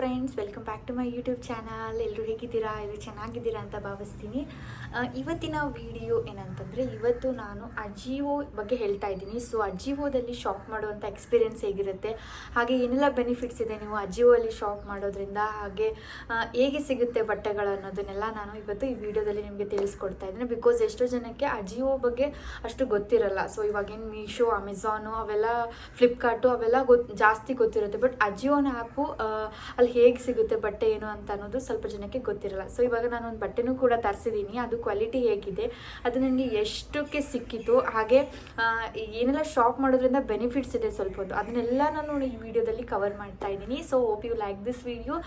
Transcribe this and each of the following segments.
Friends, welcome back to my YouTube channel. ಎಲ್ಲರೂ ಹೇಗಿದ್ದೀರಾ? ಎಲ್ಲರೂ ಚೆನ್ನಾಗಿದ್ದೀರಾ ಅಂತ ಭಾವಿಸ್ತೀನಿ. ಇವತ್ತಿನ ವಿಡಿಯೋ ಏನಂತಂದರೆ, ಇವತ್ತು ನಾನು ಅಜಿಯೋ ಬಗ್ಗೆ ಹೇಳ್ತಾ ಇದ್ದೀನಿ. ಸೊ ಅಜಿಯೋದಲ್ಲಿ ಶಾಪ್ ಮಾಡುವಂಥ ಎಕ್ಸ್ಪೀರಿಯೆನ್ಸ್ ಹೇಗಿರುತ್ತೆ, ಹಾಗೆ ಏನೆಲ್ಲ ಬೆನಿಫಿಟ್ಸ್ ಇದೆ ನೀವು ಅಜಿಯೋಲ್ಲಿ ಶಾಪ್ ಮಾಡೋದ್ರಿಂದ, ಹಾಗೆ ಹೇಗೆ ಸಿಗುತ್ತೆ ಬಟ್ಟೆಗಳು ಅನ್ನೋದನ್ನೆಲ್ಲ ನಾನು ಇವತ್ತು ಈ ವಿಡಿಯೋದಲ್ಲಿ ನಿಮಗೆ ತಿಳಿಸ್ಕೊಡ್ತಾ ಇದ್ದೀನಿ. ಬಿಕಾಸ್ ಎಷ್ಟೋ ಜನಕ್ಕೆ ಅಜಿಯೋ ಬಗ್ಗೆ ಅಷ್ಟು ಗೊತ್ತಿರಲ್ಲ. ಸೊ ಇವಾಗೇನು ಮೀಶೋ, ಅಮೆಝಾನು ಅವೆಲ್ಲ, ಫ್ಲಿಪ್ಕಾರ್ಟು ಅವೆಲ್ಲ ಜಾಸ್ತಿ ಗೊತ್ತಿರುತ್ತೆ. ಬಟ್ ಅಜಿಯೋನ ಆ್ಯಪು ಅಲ್ಲಿ ಹೇಗೆ ಸಿಗುತ್ತೆ ಬಟ್ಟೆ ಏನು ಅಂತ ಅನ್ನೋದು ಸ್ವಲ್ಪ ಜನಕ್ಕೆ ಗೊತ್ತಿರಲ್ಲ. ಸೊ ಇವಾಗ ನಾನು ಒಂದು ಬಟ್ಟೆನೂ ಕೂಡ ತರಿಸಿದ್ದೀನಿ. ಅದು ಕ್ವಾಲಿಟಿ ಹೇಗಿದೆ, ಅದು ನನಗೆ ಎಷ್ಟಕ್ಕೆ ಸಿಕ್ಕಿತು, ಹಾಗೆ ಏನೆಲ್ಲ ಶಾಪ್ ಮಾಡೋದ್ರಿಂದ ಬೆನಿಫಿಟ್ಸ್ ಇದೆ ಸ್ವಲ್ಪ ಹೊತ್ತು, ಅದನ್ನೆಲ್ಲ ನಾನು ಈ ವಿಡಿಯೋದಲ್ಲಿ ಕವರ್ ಮಾಡ್ತಾ ಇದ್ದೀನಿ. So hope you like this video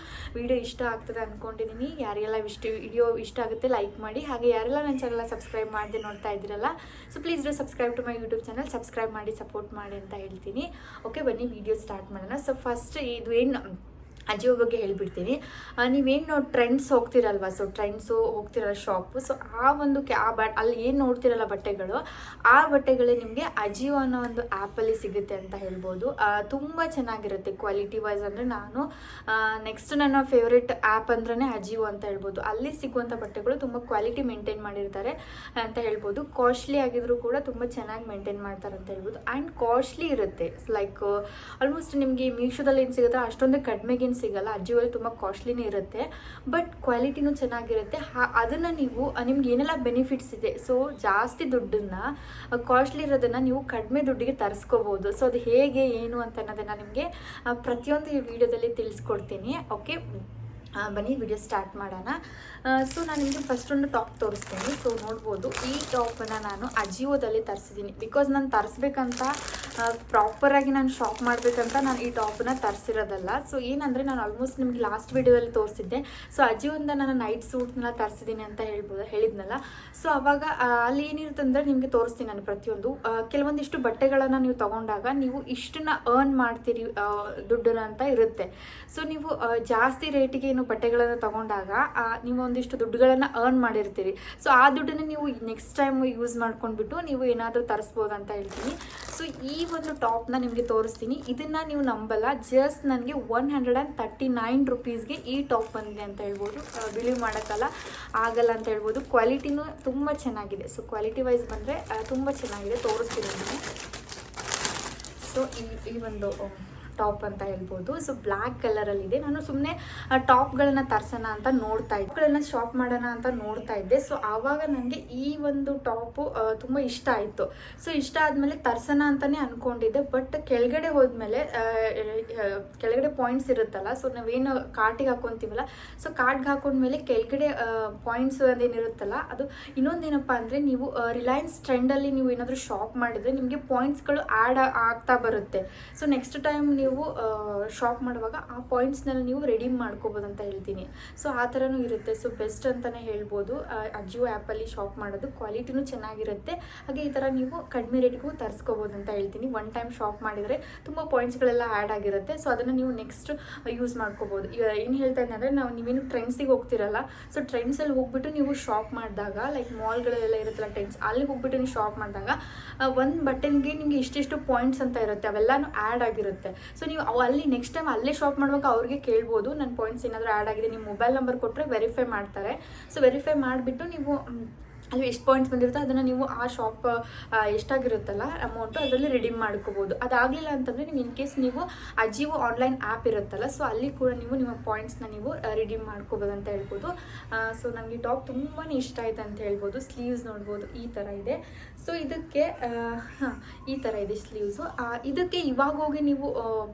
ಇಷ್ಟ ಆಗ್ತದೆ ಅಂದ್ಕೊಂಡಿದ್ದೀನಿ. ಯಾರಿಗೆಲ್ಲ ವಿಡಿಯೋ ಇಷ್ಟ ಆಗುತ್ತೆ ಲೈಕ್ ಮಾಡಿ, ಹಾಗೆ ಯಾರೆಲ್ಲ ನನ್ನ ಚಾನಲ್ ಸಬ್ಸ್ಕ್ರೈಬ್ ಮಾಡದೆ ನೋಡ್ತಾ ಇದ್ದೀರಲ್ಲ, so please do subscribe to my YouTube channel. Subscribe ಮಾಡಿ ಸಪೋರ್ಟ್ ಮಾಡಿ ಅಂತ ಹೇಳ್ತೀನಿ. ಓಕೆ, ಬನ್ನಿ ವಿಡಿಯೋ ಸ್ಟಾರ್ಟ್ ಮಾಡೋಣ. ಸೊ ಫಸ್ಟ್ ಇದು ಏನು ಅಜಿಯೋ ಬಗ್ಗೆ ಹೇಳ್ಬಿಡ್ತೀನಿ. ನೀವೇನು ಟ್ರೆಂಡ್ಸ್ ಹೋಗ್ತಿರಲ್ವ, ಸೊ ಟ್ರೆಂಡ್ಸು ಹೋಗ್ತಿರಲ್ಲ ಶಾಪು, ಸೊ ಆ ಒಂದು ಅಲ್ಲಿ ಏನು ನೋಡ್ತಿರಲ್ಲ ಬಟ್ಟೆಗಳು, ಆ ಬಟ್ಟೆಗಳೇ ನಿಮಗೆ ಅಜಿಯೋ ಅನ್ನೋ ಒಂದು ಆ್ಯಪಲ್ಲಿ ಸಿಗುತ್ತೆ ಅಂತ ಹೇಳ್ಬೋದು. ತುಂಬ ಚೆನ್ನಾಗಿರುತ್ತೆ ಕ್ವಾಲಿಟಿ ವೈಸ್. ಅಂದರೆ ನಾನು ನೆಕ್ಸ್ಟ್ ನನ್ನ ಫೇವ್ರೆಟ್ ಆ್ಯಪ್ ಅಂದ್ರೇ ಅಜಿಯೋ ಅಂತ ಹೇಳ್ಬೋದು. ಅಲ್ಲಿ ಸಿಗುವಂಥ ಬಟ್ಟೆಗಳು ತುಂಬ ಕ್ವಾಲಿಟಿ ಮೇಂಟೈನ್ ಮಾಡಿರ್ತಾರೆ ಅಂತ ಹೇಳ್ಬೋದು. ಕಾಸ್ಟ್ಲಿ ಆಗಿದ್ರು ಕೂಡ ತುಂಬ ಚೆನ್ನಾಗಿ ಮೇಂಟೈನ್ ಮಾಡ್ತಾರೆ ಅಂತ ಹೇಳ್ಬೋದು. ಆ್ಯಂಡ್ ಕಾಸ್ಟ್ಲಿ ಇರುತ್ತೆ, ಲೈಕ್ ಆಲ್ಮೋಸ್ಟ್ ನಿಮಗೆ ಮೀಶೋದಲ್ಲಿ ಏನು ಸಿಗುತ್ತೆ ಅಷ್ಟೊಂದು ಕಡಿಮೆಗೇನು ಸಿಗಲ್ಲ. ಅಜಿಯೋಲ್ಲಿ ತುಂಬ ಕಾಸ್ಟ್ಲಿನೇ ಇರುತ್ತೆ, ಬಟ್ ಕ್ವಾಲಿಟಿನೂ ಚೆನ್ನಾಗಿರುತ್ತೆ. ಅದನ್ನು ನೀವು ನಿಮ್ಗೆ ಏನೆಲ್ಲ ಬೆನಿಫಿಟ್ಸ್ ಇದೆ, ಸೊ ಜಾಸ್ತಿ ದುಡ್ಡನ್ನು, ಕಾಸ್ಟ್ಲಿ ಇರೋದನ್ನು ನೀವು ಕಡಿಮೆ ದುಡ್ಡಿಗೆ ತರಿಸ್ಕೋಬೋದು. ಸೊ ಅದು ಹೇಗೆ ಏನು ಅಂತ ಅನ್ನೋದನ್ನು ನಿಮಗೆ ಪ್ರತಿಯೊಂದು ಈ ವಿಡಿಯೋದಲ್ಲಿ ತಿಳಿಸ್ಕೊಡ್ತೀನಿ. ಓಕೆ, ಬನ್ನಿ ವಿಡಿಯೋ ಸ್ಟಾರ್ಟ್ ಮಾಡೋಣ. ಸೊ ನಾನು ನಿಮಗೆ ಫಸ್ಟ್ ಒಂದು ಟಾಪ್ ತೋರಿಸ್ತೀನಿ. ಸೊ ನೋಡ್ಬೋದು, ಈ ಟಾಪನ್ನು ನಾನು ಅಜಿಯೋದಲ್ಲಿ ತರಿಸಿದ್ದೀನಿ. ಬಿಕಾಸ್ ನಾನು ತರಿಸ್ಬೇಕಂತ ಪ್ರಾಪರಾಗಿ ನಾನು ಶಾಪ್ ಮಾಡಬೇಕಂತ ನಾನು ಈ ಟಾಪನ್ನ ತರಿಸಿರೋದಲ್ಲ. ಸೊ ಏನಂದರೆ, ನಾನು ಆಲ್ಮೋಸ್ಟ್ ನಿಮಗೆ ಲಾಸ್ಟ್ ವಿಡಿಯೋದಲ್ಲಿ ತೋರಿಸಿದ್ದೆ. ಸೊ ಅಜಿಯೋದಿಂದ ನಾನು ನೈಟ್ ಸೂಟ್ಸ್ನೆಲ್ಲ ತರಿಸಿದ್ದೀನಿ ಅಂತ ಹೇಳಿದ್ನಲ್ಲ. ಸೊ ಅವಾಗ ಅಲ್ಲಿ ಏನಿರುತ್ತೆ ಅಂದರೆ ನಿಮಗೆ ತೋರಿಸ್ತೀನಿ ನಾನು ಪ್ರತಿಯೊಂದು. ಕೆಲವೊಂದಿಷ್ಟು ಬಟ್ಟೆಗಳನ್ನು ನೀವು ತೊಗೊಂಡಾಗ ನೀವು ಇಷ್ಟನ್ನ ಅರ್ನ್ ಮಾಡ್ತೀರಿ ದುಡ್ಡನ್ನ ಅಂತ ಇರುತ್ತೆ. ಸೊ ನೀವು ಜಾಸ್ತಿ ರೇಟಿಗೆ ಏನು ಬಟ್ಟೆಗಳನ್ನು ತೊಗೊಂಡಾಗ ನೀವು ಒಂದಿಷ್ಟು ದುಡ್ಡುಗಳನ್ನು ಅರ್ನ್ ಮಾಡಿರ್ತೀರಿ. ಸೊ ಆ ದುಡ್ಡನ್ನು ನೀವು ನೆಕ್ಸ್ಟ್ ಟೈಮ್ ಯೂಸ್ ಮಾಡ್ಕೊಂಡ್ಬಿಟ್ಟು ನೀವು ಏನಾದರೂ ತರಿಸ್ಬೋದು ಅಂತ ಹೇಳ್ತೀನಿ. ಸೊ ಈ ಒಂದು ಟಾಪ್ನ ನಿಮಗೆ ತೋರಿಸ್ತೀನಿ. ಇದನ್ನು ನೀವು ನಂಬಲ್ಲ, ಜಸ್ಟ್ ನನಗೆ 139 ರುಪೀಸ್ಗೆ ಈ ಟಾಪ್ ಬಂದಿದೆ ಅಂತ ಹೇಳ್ಬೋದು. ಬಿಲೀವ್ ಮಾಡೋಕ್ಕಲ್ಲ ಆಗಲ್ಲ ಅಂತ ಹೇಳ್ಬೋದು. ಕ್ವಾಲಿಟಿನೂ ತುಂಬ ಚೆನ್ನಾಗಿದೆ. ಸೊ ಕ್ವಾಲಿಟಿ ವೈಸ್ ಬಂದರೆ ತುಂಬ ಚೆನ್ನಾಗಿದೆ, ತೋರಿಸ್ತೀನಿ ನಾನು. ಸೊ ಈ ಒಂದು ಟಾಪ್ ಅಂತ ಹೇಳ್ಬೋದು. ಸೊ ಬ್ಲ್ಯಾಕ್ ಕಲರಲ್ಲಿದೆ. ನಾನು ಸುಮ್ಮನೆ ಟಾಪ್ಗಳನ್ನು ತರ್ಸೋಣ ಅಂತ ನೋಡ್ತಾ ಇದ್ದೆ, ಶಾಪ್ ಮಾಡೋಣ ಅಂತ ನೋಡ್ತಾ ಇದ್ದೆ. ಸೊ ಆವಾಗ ನನಗೆ ಈ ಒಂದು ಟಾಪು ತುಂಬ ಇಷ್ಟ ಆಯಿತು. ಸೊ ಇಷ್ಟ ಆದಮೇಲೆ ತರ್ಸೋಣ ಅಂತಲೇ ಅಂದ್ಕೊಂಡಿದ್ದೆ. ಬಟ್ ಕೆಳಗಡೆ ಹೋದ್ಮೇಲೆ ಕೆಳಗಡೆ ಪಾಯಿಂಟ್ಸ್ ಇರುತ್ತಲ್ಲ, ಸೊ ನಾವೇನು ಕಾರ್ಟಿಗೆ ಹಾಕ್ಕೊತೀವಲ್ಲ, ಸೊ ಕಾರ್ಡ್ಗೆ ಹಾಕೊಂಡ್ಮೇಲೆ ಕೆಳಗಡೆ ಪಾಯಿಂಟ್ಸ್ ಅದೇನಿರುತ್ತಲ್ಲ, ಅದು ಇನ್ನೊಂದೇನಪ್ಪ ಅಂದರೆ, ನೀವು ರಿಲಯನ್ಸ್ ಟ್ರೆಂಡಲ್ಲಿ ನೀವು ಏನಾದರೂ ಶಾಪ್ ಮಾಡಿದರೆ ನಿಮಗೆ ಪಾಯಿಂಟ್ಸ್ಗಳು ಆ್ಯಡ್ ಆಗ್ತಾ ಬರುತ್ತೆ. ಸೊ ನೆಕ್ಸ್ಟ್ ಟೈಮ್ ನೀವು ಶಾಪ್ ಮಾಡುವಾಗ ಆ ಪಾಯಿಂಟ್ಸ್ನೆಲ್ಲ ನೀವು ರೆಡೀಮ್ ಮಾಡ್ಕೋಬೋದು ಅಂತ ಹೇಳ್ತೀನಿ. ಸೊ ಆ ಥರನೂ ಇರುತ್ತೆ. ಸೊ ಬೆಸ್ಟ್ ಅಂತಲೇ ಹೇಳ್ಬೋದು ಅಜಿಯೋ ಆ್ಯಪಲ್ಲಿ ಶಾಪ್ ಮಾಡೋದು. ಕ್ವಾಲಿಟಿನೂ ಚೆನ್ನಾಗಿರುತ್ತೆ, ಹಾಗೆ ಈ ಥರ ನೀವು ಕಡಿಮೆ ರೇಟಿಗೂ ತರಿಸ್ಕೋಬೋದು ಅಂತ ಹೇಳ್ತೀನಿ. ಒನ್ ಟೈಮ್ ಶಾಪ್ ಮಾಡಿದರೆ ತುಂಬ ಪಾಯಿಂಟ್ಸ್ಗಳೆಲ್ಲ ಆ್ಯಡ್ ಆಗಿರುತ್ತೆ. ಸೊ ಅದನ್ನು ನೀವು ನೆಕ್ಸ್ಟ್ ಯೂಸ್ ಮಾಡ್ಕೋಬೋದು. ಏನು ಹೇಳ್ತಾ ಇದ್ದೀನಿ ಅಂದರೆ, ನೀವೇನು ಟ್ರೆಂಡ್ಸಿಗೆ ಹೋಗ್ತಿರಲ್ಲ, ಸೊ ಟ್ರೆಂಡ್ಸಲ್ಲಿ ಹೋಗ್ಬಿಟ್ಟು ನೀವು ಶಾಪ್ ಮಾಡಿದಾಗ, ಲೈಕ್ ಮಾಲ್ಗಳೆಲ್ಲ ಇರುತ್ತಲ್ಲ ಟ್ರೆಂಡ್ಸ್, ಅಲ್ಲಿ ಹೋಗ್ಬಿಟ್ಟು ನೀವು ಶಾಪ್ ಮಾಡಿದಾಗ ಒಂದು ಬಟನ್ಗೆ ನಿಮಗೆ ಇಷ್ಟಿಷ್ಟು ಪಾಯಿಂಟ್ಸ್ ಅಂತ ಇರುತ್ತೆ, ಅವೆಲ್ಲನೂ ಆ್ಯಡ್ ಆಗಿರುತ್ತೆ. ಸೊ ನೀವು ಅಲ್ಲಿ ನೆಕ್ಸ್ಟ್ ಟೈಮ್ ಅಲ್ಲೇ ಶಾಪ್ ಮಾಡುವಾಗ ಅವ್ರಿಗೆ ಕೇಳ್ಬೋದು, ನನ್ನ ಪಾಯಿಂಟ್ಸ್ ಏನಾದರೂ ಆ್ಯಡ್ ಆಗಿದೆ, ನಿಮ್ಮ ಮೊಬೈಲ್ ನಂಬರ್ ಕೊಟ್ಟರೆ ವೆರಿಫೈ ಮಾಡ್ತಾರೆ. ಸೊ ವೆರಿಫೈ ಮಾಡಿಬಿಟ್ಟು ನೀವು ಅಲ್ಲಿ ಎಷ್ಟು ಪಾಯಿಂಟ್ಸ್ ಬಂದಿರುತ್ತೋ ಅದನ್ನು ನೀವು ಆ ಶಾಪ್ ಎಷ್ಟಾಗಿರುತ್ತಲ್ಲ ಅಮೌಂಟು ಅದರಲ್ಲಿ ರಿಡೀಮ್ ಮಾಡ್ಕೋಬೋದು. ಅದಾಗಲಿಲ್ಲ ಅಂತಂದರೆ ನೀವು ಇನ್ ಕೇಸ್ ನೀವು ಅಜಿಯೋ ಆನ್ಲೈನ್ ಆ್ಯಪ್ ಇರುತ್ತಲ್ಲ, ಸೊ ಅಲ್ಲಿ ಕೂಡ ನೀವು ನಿಮ್ಮ ಪಾಯಿಂಟ್ಸ್ನ ನೀವು ರಿಡೀಮ್ ಮಾಡ್ಕೋಬೋದು ಅಂತ ಹೇಳ್ಬೋದು. ಸೊ ನನಗೆ ಟಾಪ್ ತುಂಬಾ ಇಷ್ಟ ಆಯ್ತು ಅಂತ ಹೇಳ್ಬೋದು. ಸ್ಲೀವ್ಸ್ ನೋಡ್ಬೋದು, ಈ ಥರ ಇದೆ. ಸೊ ಇದಕ್ಕೆ ಈ ಥರ ಇದೆ ಸ್ಲೀವ್ಸು. ಇದಕ್ಕೆ ಇವಾಗ ಹೋಗಿ ನೀವು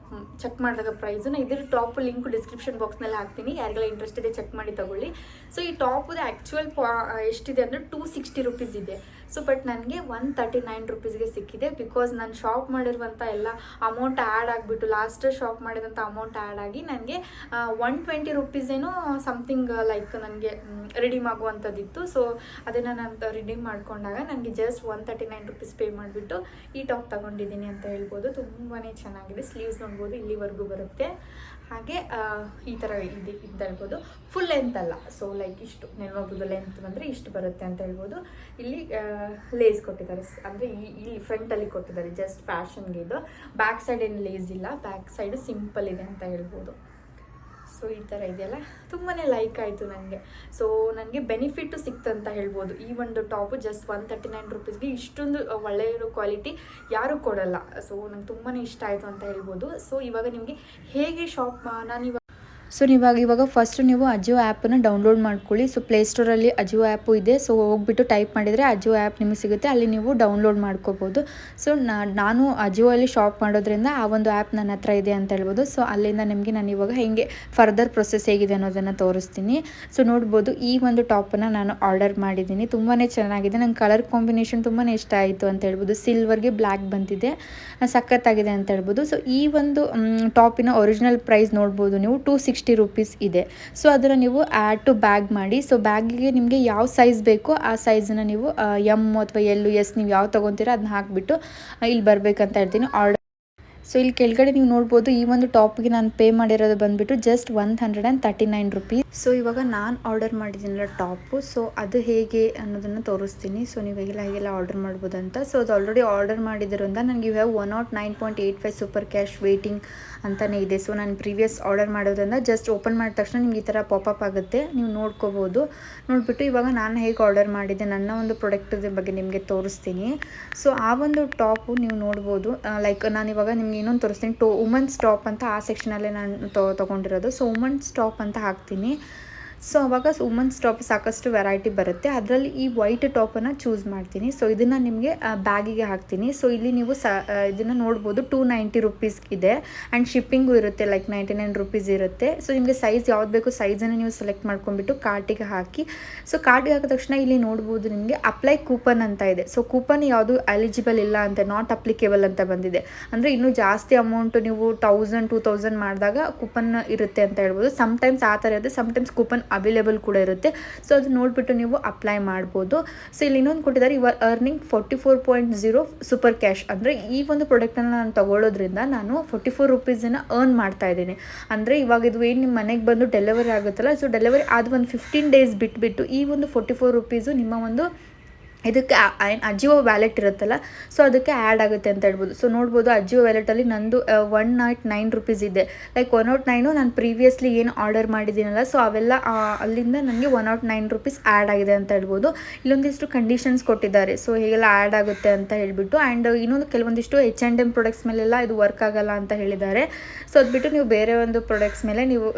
ಚೆಕ್ ಮಾಡಿದಾಗ ಪ್ರೈಸು ಇದರ ಟಾಪ್ ಲಿಂಕ್ ಡಿಸ್ಕ್ರಿಪ್ಷನ್ ಬಾಕ್ಸ್ನಲ್ಲಿ ಹಾಕ್ತೀನಿ, ಯಾರಿಗೆಲ್ಲ ಇಂಟ್ರೆಸ್ಟ್ ಇದೆ ಚೆಕ್ ಮಾಡಿ ತಗೊಳ್ಳಿ. ಸೊ ಈ ಟಾಪು ಆ್ಯಕ್ಚುಯಲ್ ಎಷ್ಟಿದೆ ಅಂದರೆ 260 ರುಪೀಸ್ ಇದೆ. ಸೊ ಬಟ್ ನನಗೆ 139 ರುಪೀಸ್ಗೆ ಸಿಕ್ಕಿದೆ. ಬಿಕಾಸ್ ನಾನು ಶಾಪ್ ಮಾಡಿರುವಂಥ ಎಲ್ಲ ಅಮೌಂಟ್ ಆ್ಯಡ್ ಆಗಿಬಿಟ್ಟು, ಲಾಸ್ಟ್ ಶಾಪ್ ಮಾಡಿದಂಥ ಅಮೌಂಟ್ ಆ್ಯಡ್ ಆಗಿ ನನಗೆ 120 ರುಪೀಸೇನೋ ಸಮಥಿಂಗ್ ಲೈಕ್ ನನಗೆ ರಿಡೀಮ್ ಆಗುವಂಥದ್ದಿತ್ತು. ಸೊ ಅದನ್ನು ನಾನು ರಿಡೀಮ್ ಮಾಡ್ಕೊಂಡಾಗ ನನಗೆ ಜಸ್ಟ್ 139 ರುಪೀಸ್ ಪೇ ಮಾಡಿಬಿಟ್ಟು ಈ ಟಾಪ್ ತೊಗೊಂಡಿದ್ದೀನಿ ಅಂತ ಹೇಳ್ಬೋದು. ತುಂಬಾ ಚೆನ್ನಾಗಿದೆ. ಸ್ಲೀವ್ಸ್ ನೋಡ್ಬೋದು, ಇಲ್ಲಿವರೆಗೂ ಬರುತ್ತೆ. ಹಾಗೆ ಈ ಥರ ಇದೆ ಅಂತ ಹೇಳ್ಬೋದು. ಫುಲ್ ಲೆಂತ್ ಅಲ್ಲ, ಸೊ ಲೈಕ್ ಇಷ್ಟು ನೆನವಾಗೋದು ಲೆಂತ್ ಬಂದರೆ ಇಷ್ಟು ಬರುತ್ತೆ ಅಂತ ಹೇಳ್ಬೋದು. ಇಲ್ಲಿ ಲೇಸ್ ಕೊಟ್ಟಿದ್ದಾರೆ, ಅಂದರೆ ಇಲ್ಲಿ ಫ್ರಂಟಲ್ಲಿ ಕೊಟ್ಟಿದ್ದಾರೆ, ಜಸ್ಟ್ ಫ್ಯಾಷನ್ಗೆ. ಇದು ಬ್ಯಾಕ್ ಸೈಡ್ ಏನು ಲೇಸ್ ಇಲ್ಲ, ಬ್ಯಾಕ್ ಸೈಡು ಸಿಂಪಲ್ ಇದೆ ಅಂತ ಹೇಳ್ಬೋದು. ಸೊ ಈ ಥರ ಇದೆಯಲ್ಲ ತುಂಬಾ ಲೈಕ್ ಆಯಿತು ನನಗೆ. ಸೊ ನನಗೆ ಬೆನಿಫಿಟ್ಟು ಸಿಕ್ತಂತ ಹೇಳ್ಬೋದು. ಈ ಒಂದು ಟಾಪು ಜಸ್ಟ್ 139 ರುಪೀಸ್ಗೆ ಇಷ್ಟೊಂದು ಒಳ್ಳೆಯ ಕ್ವಾಲಿಟಿ ಯಾರೂ ಕೊಡಲ್ಲ. ಸೊ ನಂಗೆ ತುಂಬಾ ಇಷ್ಟ ಆಯಿತು ಅಂತ ಹೇಳ್ಬೋದು. ಸೊ ಇವಾಗ ನಿಮಗೆ ಹೇಗೆ ನಾನು ಸೊ ಇವಾಗ ಫಸ್ಟ್ ನೀವು ಅಜಿಯೋ ಆ್ಯಪನ್ನು ಡೌನ್ಲೋಡ್ ಮಾಡ್ಕೊಳ್ಳಿ. ಸೊ ಪ್ಲೇಸ್ಟೋರಲ್ಲಿ ಅಜಿಯೋ ಆ್ಯಪು ಇದೆ. ಸೊ ಹೋಗ್ಬಿಟ್ಟು ಟೈಪ್ ಮಾಡಿದರೆ ಅಜಿಯೋ ಆ್ಯಪ್ ನಿಮಗೆ ಸಿಗುತ್ತೆ, ಅಲ್ಲಿ ನೀವು ಡೌನ್ಲೋಡ್ ಮಾಡ್ಕೋಬೋದು. ಸೊ ನಾನು ಅಜಿಯೋಲ್ಲಿ ಶಾಪ್ ಮಾಡೋದ್ರಿಂದ ಆ ಒಂದು ಆ್ಯಪ್ ನನ್ನ ಹತ್ರ ಇದೆ ಅಂತ ಹೇಳ್ಬೋದು. ಸೊ ಅಲ್ಲಿಂದ ನಿಮಗೆ ನಾನು ಇವಾಗ ಹೇಗೆ ಫರ್ದರ್ ಪ್ರೊಸೆಸ್ ಹೇಗಿದೆ ಅನ್ನೋದನ್ನು ತೋರಿಸ್ತೀನಿ. ಸೊ ನೋಡ್ಬೋದು ಈ ಒಂದು ಟಾಪನ್ನು ನಾನು ಆರ್ಡರ್ ಮಾಡಿದ್ದೀನಿ. ತುಂಬಾ ಚೆನ್ನಾಗಿದೆ. ನಂಗೆ ಕಲರ್ ಕಾಂಬಿನೇಷನ್ ತುಂಬಾ ಇಷ್ಟ ಆಯಿತು ಅಂತ ಹೇಳ್ಬೋದು. ಸಿಲ್ವರ್ಗೆ ಬ್ಲ್ಯಾಕ್ ಬಂದಿದೆ, ಸಖತ್ತಾಗಿದೆ ಅಂತ ಹೇಳ್ಬೋದು. ಸೊ ಈ ಒಂದು ಟಾಪಿನ ಒರಿಜಿನಲ್ ಪ್ರೈಸ್ ನೋಡ್ಬೋದು ನೀವು 260 ರೂಪೀಸ್ ಇದೆ. ಸೊ ಅದನ್ನು ನೀವು ಆ್ಯಡ್ ಟು ಬ್ಯಾಗ್ ಮಾಡಿ. ಸೊ ಬ್ಯಾಗಿಗೆ ನಿಮಗೆ ಯಾವ ಸೈಜ್ ಬೇಕೋ ಆ ಸೈಜನ್ನು ನೀವು ಎಮ್ ಅಥವಾ ಎಲ್ ಎಸ್ ನೀವು ಯಾವ ತೊಗೊತೀರೋ ಅದನ್ನ ಹಾಕಿಬಿಟ್ಟು ಇಲ್ಲಿ ಬರಬೇಕಂತ ಹೇಳ್ತೀನಿ ಆರ್ಡರ್. ಸೊ ಇಲ್ಲಿ ಕೆಳಗಡೆ ನೀವು ನೋಡ್ಬೋದು ಈ ಒಂದು ಟಾಪ್ಗೆ ನಾನು ಪೇ ಮಾಡಿರೋದು ಬಂದುಬಿಟ್ಟು ಜಸ್ಟ್ 139 ರುಪೀಸ್. ಸೊ ಇವಾಗ ನಾನು ಆರ್ಡರ್ ಮಾಡಿದ್ದೀನಲ್ಲ ಟಾಪು, ಸೊ ಅದು ಹೇಗೆ ಅನ್ನೋದನ್ನು ತೋರಿಸ್ತೀನಿ. ಸೊ ನೀವು ಹೇಗೆಲ್ಲ ಆರ್ಡರ್ ಮಾಡ್ಬೋದಂತ. ಸೊ ಅದು ಆಲ್ರೆಡಿ ಆರ್ಡರ್ ಮಾಡಿದ್ರಿಂದ ನನಗೆ ಇವಾಗ 109.85 ಸೂಪರ್ ಕ್ಯಾಶ್ ವೇಟಿಂಗ್ ಅಂತಲೇ ಇದೆ. ಸೊ ನಾನು ಪ್ರೀವಿಯಸ್ ಆರ್ಡರ್ ಮಾಡೋದ್ರಿಂದ ಜಸ್ಟ್ ಓಪನ್ ಮಾಡಿದ ತಕ್ಷಣ ನಿಮ್ಗೆ ಈ ಥರ ಪಾಪಪ್ ಆಗುತ್ತೆ, ನೀವು ನೋಡ್ಕೋಬೋದು. ನೋಡಿಬಿಟ್ಟು ಇವಾಗ ನಾನು ಹೇಗೆ ಆರ್ಡರ್ ಮಾಡಿದ್ದೆ ನನ್ನ ಒಂದು ಪ್ರಾಡಕ್ಟ್ ಬಗ್ಗೆ ನಿಮಗೆ ತೋರಿಸ್ತೀನಿ. ಸೊ ಆ ಒಂದು ಟಾಪು ನೀವು ನೋಡ್ಬೋದು. ಲೈಕ್ ನಾನಿವಾಗ ನಿಮ್ಗೆ ಇನ್ನೊಂದು ತೋರಿಸ್ತೀನಿ. ವುಮೆನ್ಸ್ ಟಾಪ್ ಅಂತ ಆ ಸೆಕ್ಷನಲ್ಲೇ ನಾನು ತೊಗೊಂಡಿರೋದು. ಸೊ ವುಮೆನ್ಸ್ ಟಾಪ್ ಅಂತ ಹಾಕ್ತೀನಿ. ಸೊ ಅವಾಗ ವುಮೆನ್ಸ್ ಟಾಪ್ ಸಾಕಷ್ಟು ವೆರೈಟಿ ಬರುತ್ತೆ, ಅದರಲ್ಲಿ ಈ ವೈಟ್ ಟಾಪನ್ನು ಚೂಸ್ ಮಾಡ್ತೀನಿ. ಸೊ ಇದನ್ನು ನಿಮಗೆ ಬ್ಯಾಗಿಗೆ ಹಾಕ್ತೀನಿ. ಸೊ ಇಲ್ಲಿ ನೀವು ಇದನ್ನು ನೋಡ್ಬೋದು 290 ರುಪೀಸ್ ಇದೆ ಆ್ಯಂಡ್ ಶಿಪ್ಪಿಂಗು ಇರುತ್ತೆ, ಲೈಕ್ 99 ರುಪೀಸ್ ಇರುತ್ತೆ. ಸೊ ನಿಮಗೆ ಸೈಜ್ ಯಾವ್ದು ಬೇಕು ಸೈಜನ್ನು ನೀವು ಸೆಲೆಕ್ಟ್ ಮಾಡ್ಕೊಂಡ್ಬಿಟ್ಟು ಕಾರ್ಟಿಗೆ ಹಾಕಿ. ಸೊ ಕಾರ್ಟಿಗೆ ಹಾಕಿದ ತಕ್ಷಣ ಇಲ್ಲಿ ನೋಡ್ಬೋದು ನಿಮಗೆ ಅಪ್ಲೈ ಕೂಪನ್ ಅಂತ ಇದೆ. ಸೊ ಕೂಪನ್ ಯಾವುದು ಎಲಿಜಿಬಲ್ ಇಲ್ಲ ಅಂತ, ನಾಟ್ ಅಪ್ಲಿಕೇಬಲ್ ಅಂತ ಬಂದಿದೆ. ಅಂದರೆ ಇನ್ನೂ ಜಾಸ್ತಿ ಅಮೌಂಟು ನೀವು 1000-2000 ಮಾಡಿದಾಗ ಕೂಪನ್ ಇರುತ್ತೆ ಅಂತ ಹೇಳ್ಬೋದು. ಸಮ್ಟೈಮ್ಸ್ ಆ ಥರ ಇರುತ್ತೆ, ಸಮ್ಟೈಮ್ಸ್ ಕೂಪನ್ ಅವೈಲೇಬಲ್ ಕೂಡ ಇರುತ್ತೆ. ಸೊ ಅದು ನೋಡಿಬಿಟ್ಟು ನೀವು ಅಪ್ಲೈ ಮಾಡ್ಬೋದು. ಸೊ ಇಲ್ಲಿ ಇನ್ನೊಂದು ಕೊಟ್ಟಿದ್ದಾರೆ, you are earning 44.0 super cash. ಅಂದರೆ ಈ ಒಂದು ಪ್ರಾಡಕ್ಟನ್ನು ನಾನು ತೊಗೊಳ್ಳೋದ್ರಿಂದ ನಾನು 44 ರುಪೀಸನ್ನು ಅರ್ನ್ ಮಾಡ್ತಾ ಇದ್ದೀನಿ. ಅಂದರೆ ಇವಾಗ ಇದು ಏನು ನಿಮ್ಮ ಮನೆಗೆ ಬಂದು ಡೆಲಿವರಿ ಆಗುತ್ತಲ್ಲ, ಸೊ ಡೆಲಿವರಿ ಆದ ಒಂದು 15 ಡೇಸ್ ಬಿಟ್ಬಿಟ್ಟು ಈ ಒಂದು 44 ರುಪೀಸು ನಿಮ್ಮ ಒಂದು ಇದಕ್ಕೆ ಅಜಿಯೋ ವ್ಯಾಲೆಟ್ ಇರುತ್ತಲ್ಲ, ಸೊ ಅದಕ್ಕೆ ಆ್ಯಡ್ ಆಗುತ್ತೆ ಅಂತ ಹೇಳ್ಬೋದು. ಸೊ ನೋಡ್ಬೋದು ಅಜಿಯೋ ವ್ಯಾಲೆಟಲ್ಲಿ ನಂದು 109 ರುಪೀಸ್ ಇದೆ. ಲೈಕ್ 109 ನಾನು ಪ್ರೀವಿಯಸ್ಲಿ ಏನು ಆರ್ಡರ್ ಮಾಡಿದ್ದೀನಲ್ಲ, ಸೊ ಅವೆಲ್ಲ ಅಲ್ಲಿಂದ ನನಗೆ 109 ರುಪೀಸ್ ಆ್ಯಡ್ ಆಗಿದೆ ಅಂತ ಹೇಳ್ಬೋದು. ಇಲ್ಲೊಂದಿಷ್ಟು ಕಂಡೀಷನ್ಸ್ ಕೊಟ್ಟಿದ್ದಾರೆ, ಸೊ ಹೇಗೆಲ್ಲ ಆ್ಯಡ್ ಆಗುತ್ತೆ ಅಂತ ಹೇಳಿಬಿಟ್ಟು. ಆ್ಯಂಡ್ ಇನ್ನೊಂದು ಕೆಲವೊಂದಿಷ್ಟು H&M ಪ್ರಾಡಕ್ಟ್ಸ್ ಮೇಲೆಲ್ಲ ಇದು ವರ್ಕ್ ಆಗಲ್ಲ ಅಂತ ಹೇಳಿದ್ದಾರೆ. ಸೊ ಅದು ಬಿಟ್ಟು ನೀವು ಬೇರೆ ಒಂದು ಪ್ರಾಡಕ್ಟ್ಸ್ ಮೇಲೆ ನೀವು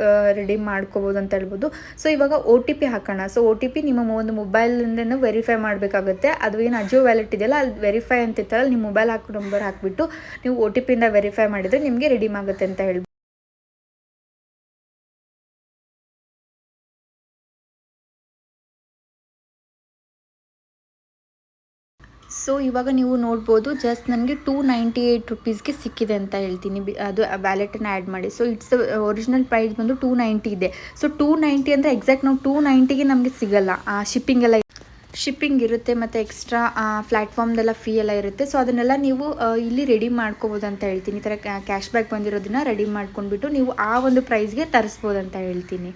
ರೆಡೀಮ್ ಮಾಡ್ಕೋಬೋದು ಅಂತ ಹೇಳ್ಬೋದು. ಸೊ ಇವಾಗ OTP ಹಾಕೋಣ. ಸೊ OTP ನಿಮ್ಮ ಒಂದು ಮೊಬೈಲಿಂದನೂ ವೆರಿಫೈ ಮಾಡಬೇಕಾಗುತ್ತೆ. ಅದು ಏನು ಅಜಿಯೋ ವ್ಯಾಲೆಟ್ ಇದೆಯಲ್ಲ ಅಲ್ಲಿ ವೆರಿಫೈ ಅಂತ ಇತ್ತಲ್ಲ, ನಿಮ್ಮ ಮೊಬೈಲ್ ನಂಬರ್ ಹಾಕಿಬಿಟ್ಟು ನೀವು OTP ಇಂದ ವೆರಿಫೈ ಮಾಡಿದರೆ ನಿಮಗೆ ರೆಡೀಮ್ ಆಗುತ್ತೆ ಅಂತ ಹೇಳ್ಬೋದು. ಸೊ ಇವಾಗ ನೀವು ನೋಡ್ಬೋದು ಜಸ್ಟ್ ನನಗೆ 298 ರುಪೀಸ್ಗೆ ಸಿಕ್ಕಿದೆ ಅಂತ ಹೇಳ್ತೀನಿ. ಅದು ವ್ಯಾಲೆಟನ್ನು ಆ್ಯಡ್ ಮಾಡಿ. ಸೊ ಇಟ್ಸ್ ಒರಿಜಿನಲ್ ಪ್ರೈಸ್ ಬಂದು 290 ಇದೆ. ಸೊ 290 ಅಂದರೆ ಎಕ್ಸಾಕ್ಟ್ ನಾವು 290ಗೆ ನಮಗೆ ಸಿಗಲ್ಲ, ಶಿಪ್ಪಿಂಗ್ ಇರುತ್ತೆ ಮತ್ತು ಎಕ್ಸ್ಟ್ರಾ ಪ್ಲ್ಯಾಟ್ಫಾರ್ಮ್ದೆಲ್ಲ ಫೀ ಎಲ್ಲ ಇರುತ್ತೆ. ಸೊ ಅದನ್ನೆಲ್ಲ ನೀವು ಇಲ್ಲಿ ರೆಡಿ ಮಾಡ್ಕೋಬೋದು ಅಂತ ಹೇಳ್ತೀನಿ. ಈ ಥರ ಕ್ಯಾಶ್ ಬ್ಯಾಕ್ ಬಂದಿರೋದನ್ನ ರೆಡಿ ಮಾಡ್ಕೊಂಡ್ಬಿಟ್ಟು ನೀವು ಆ ಒಂದು ಪ್ರೈಸ್ಗೆ ತರಿಸ್ಬೋದು ಅಂತ ಹೇಳ್ತೀನಿ.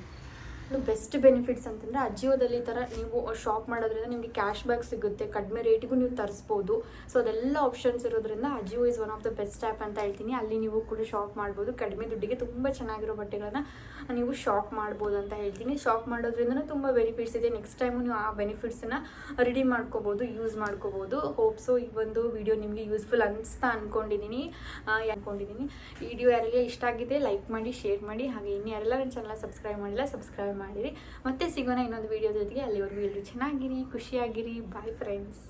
ಬೆಸ್ಟ್ ಬೆನಿಫಿಟ್ಸ್ ಅಂತಂದರೆ ಅಜಿಯೋದಲ್ಲಿ ಈ ಥರ ನೀವು ಶಾಪ್ ಮಾಡೋದ್ರಿಂದ ನಿಮಗೆ ಕ್ಯಾಶ್ ಬ್ಯಾಕ್ ಸಿಗುತ್ತೆ, ಕಡಿಮೆ ರೇಟಿಗೂ ನೀವು ತರಿಸ್ಬೋದು. ಸೊ ಅದೆಲ್ಲ ಆಪ್ಷನ್ಸ್ ಇರೋದ್ರಿಂದ AJIO is one of the best app ಅಂತ ಹೇಳ್ತೀನಿ. ಅಲ್ಲಿ ನೀವು ಕೂಡ ಶಾಪ್ ಮಾಡ್ಬೋದು, ಕಡಿಮೆ ದುಡ್ಡಿಗೆ ತುಂಬ ಚೆನ್ನಾಗಿರೋ ಬಟ್ಟೆಗಳನ್ನ ನೀವು ಶಾಪ್ ಮಾಡ್ಬೋದು ಅಂತ ಹೇಳ್ತೀನಿ. ಶಾಪ್ ಮಾಡೋದ್ರಿಂದ ತುಂಬ ಬೆನಿಫಿಟ್ಸ್ ಇದೆ. ನೆಕ್ಸ್ಟ್ ಟೈಮು ನೀವು ಆ ಬೆನಿಫಿಟ್ಸನ್ನು ರೆಡಿ ಮಾಡ್ಕೋಬೋದು, ಯೂಸ್ ಮಾಡ್ಕೋಬೋದು. ಹೋಪ್ ಸೊ ಈ ಒಂದು ವಿಡಿಯೋ ನಿಮಗೆ ಯೂಸ್ಫುಲ್ ಅನಿಸ್ತಾ ಅಂದ್ಕೊಂಡಿದ್ದೀನಿ. ವಿಡಿಯೋ ಯಾರೆಲ್ಲ ಇಷ್ಟ ಆಗಿದೆ ಲೈಕ್ ಮಾಡಿ, ಶೇರ್ ಮಾಡಿ. ಹಾಗೆ ಇನ್ನು ಯಾರೆಲ್ಲ ನನ್ನ ಚಾನಲ್ ಸಬ್ಸ್ಕ್ರೈಬ್ ಮಾಡಿಲ್ಲ ಸಬ್ಸ್ಕ್ರೈಬ್ ಮಾಡಿರಿ. ಮತ್ತೆ ಸಿಗೋಣ ಇನ್ನೊಂದು ವಿಡಿಯೋ ಜೊತೆಗೆ. ಅಲ್ಲಿವರೆಗೂ ಎಲ್ಲರೂ ಚೆನ್ನಾಗಿರಿ, ಖುಷಿಯಾಗಿರಿ. Bye friends.